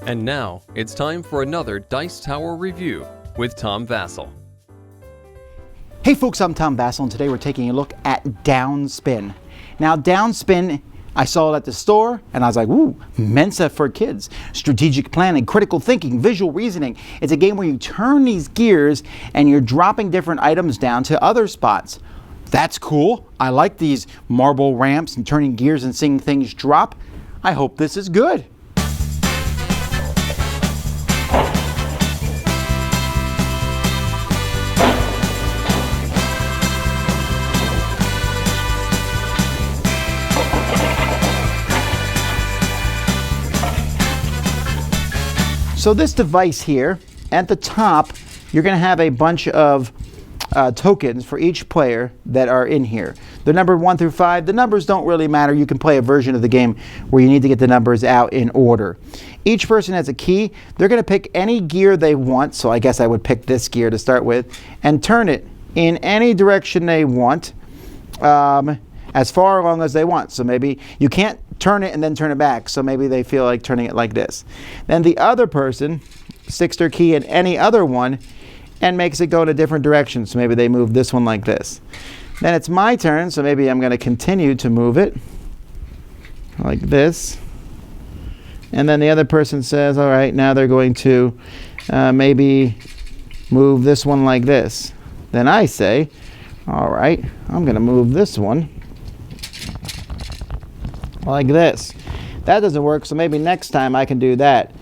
And now, it's time for another Dice Tower review with Tom Vasel. Hey folks, I'm Tom Vasel, and today we're taking a look at Downspin. Now, Downspin, I saw it at the store, and I was like, ooh, Mensa for kids. Strategic planning, critical thinking, visual reasoning. It's a game where you turn these gears, and you're dropping different items down to other spots. That's cool. I like these marble ramps and turning gears and seeing things drop. I hope this is good. So this device here, at the top, you're going to have a bunch of tokens for each player that are in here. They're numbered 1 through 5. The numbers don't really matter. You can play a version of the game where you need to get the numbers out in order. Each person has a key. They're going to pick any gear they want, so I guess I would pick this gear to start with, and turn it in any direction they want, as far along as they want. So maybe you can't turn it and then turn it back, so maybe they feel like turning it like this. Then the other person sticks their key in any other one and makes it go in a different direction, so maybe they move this one like this. Then it's my turn, so maybe I'm going to continue to move it like this. And then the other person says, all right, now they're going to maybe move this one like this. Then I say, all right, I'm going to move this one like this. That doesn't work, so maybe next time I can do that.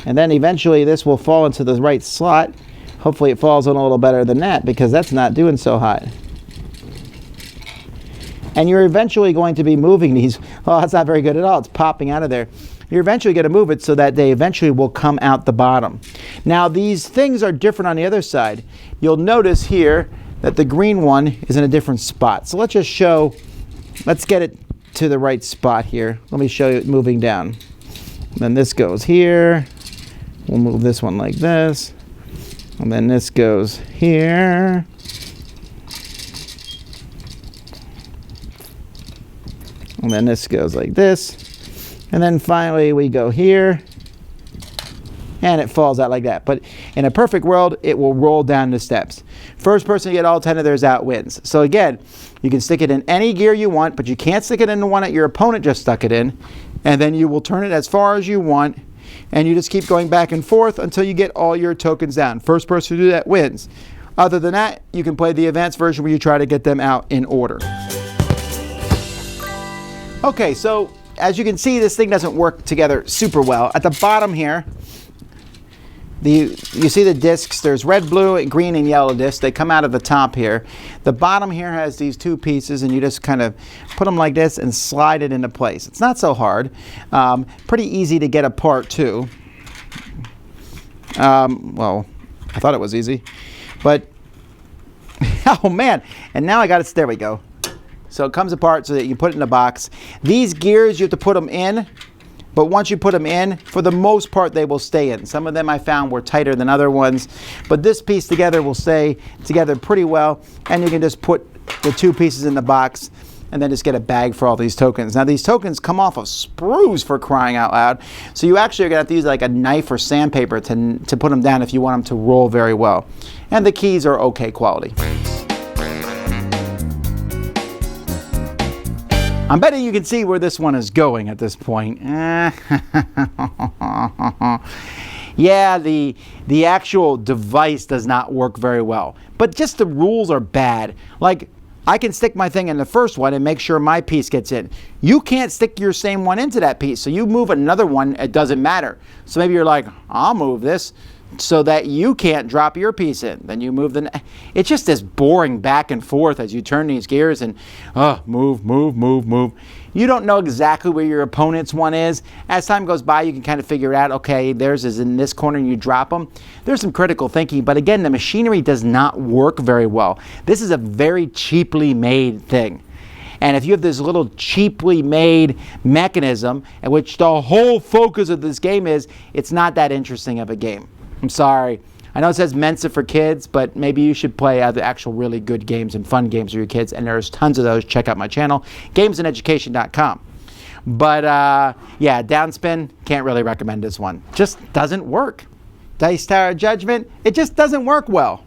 And then eventually this will fall into the right slot. Hopefully it falls in a little better than that, because that's not doing so hot. And you're eventually going to be moving these. Oh, that's not very good at all. It's popping out of there. You're eventually going to move it so that they eventually will come out the bottom. Now these things are different on the other side. You'll notice here that the green one is in a different spot. So let's get it to the right spot here. Let me show you it moving down. Then this goes here. We'll move this one like this. And then this goes here. And then this goes like this. And then finally we go here. And it falls out like that. But in a perfect world, it will roll down the steps. First person to get all 10 of theirs out wins. So again, you can stick it in any gear you want, but you can't stick it in the one that your opponent just stuck it in. And then you will turn it as far as you want. And you just keep going back and forth until you get all your tokens down. First person to do that wins. Other than that, you can play the advanced version where you try to get them out in order. Okay, so as you can see, this thing doesn't work together super well. At the bottom here, you see the discs. There's red, blue, green, and yellow discs. They come out of the top here. The bottom here has these two pieces, and you just kind of put them like this and slide it into place. It's not so hard. Pretty easy to get apart too. Well, I thought it was easy, but oh man! And now I got it. There we go. So it comes apart so that you can put it in a box. These gears, you have to put them in. But once you put them in, for the most part, they will stay in. Some of them I found were tighter than other ones. But this piece together will stay together pretty well. And you can just put the two pieces in the box and then just get a bag for all these tokens. Now, these tokens come off of sprues, for crying out loud. So you actually are going to have to use like a knife or sandpaper to put them down if you want them to roll very well. And the keys are okay quality. I'm betting you can see where this one is going at this point. Yeah, the actual device does not work very well. But just the rules are bad. Like, I can stick my thing in the first one and make sure my piece gets in. You can't stick your same one into that piece. So you move another one, it doesn't matter. So maybe you're like, I'll move this so that you can't drop your piece in. Then you move it's just this boring back and forth as you turn these gears and move, move, move, move. You don't know exactly where your opponent's one is. As time goes by, you can kind of figure it out. Okay, theirs is in this corner and you drop them. There's some critical thinking, but again, the machinery does not work very well. This is a very cheaply made thing. And if you have this little cheaply made mechanism, at which the whole focus of this game is, it's not that interesting of a game. I'm sorry. I know it says Mensa for kids, but maybe you should play the actual really good games and fun games for your kids, and there's tons of those. Check out my channel, gamesandeducation.com. But yeah, downspin, can't really recommend this one. Just doesn't work. Dice Tower Judgment, it just doesn't work well.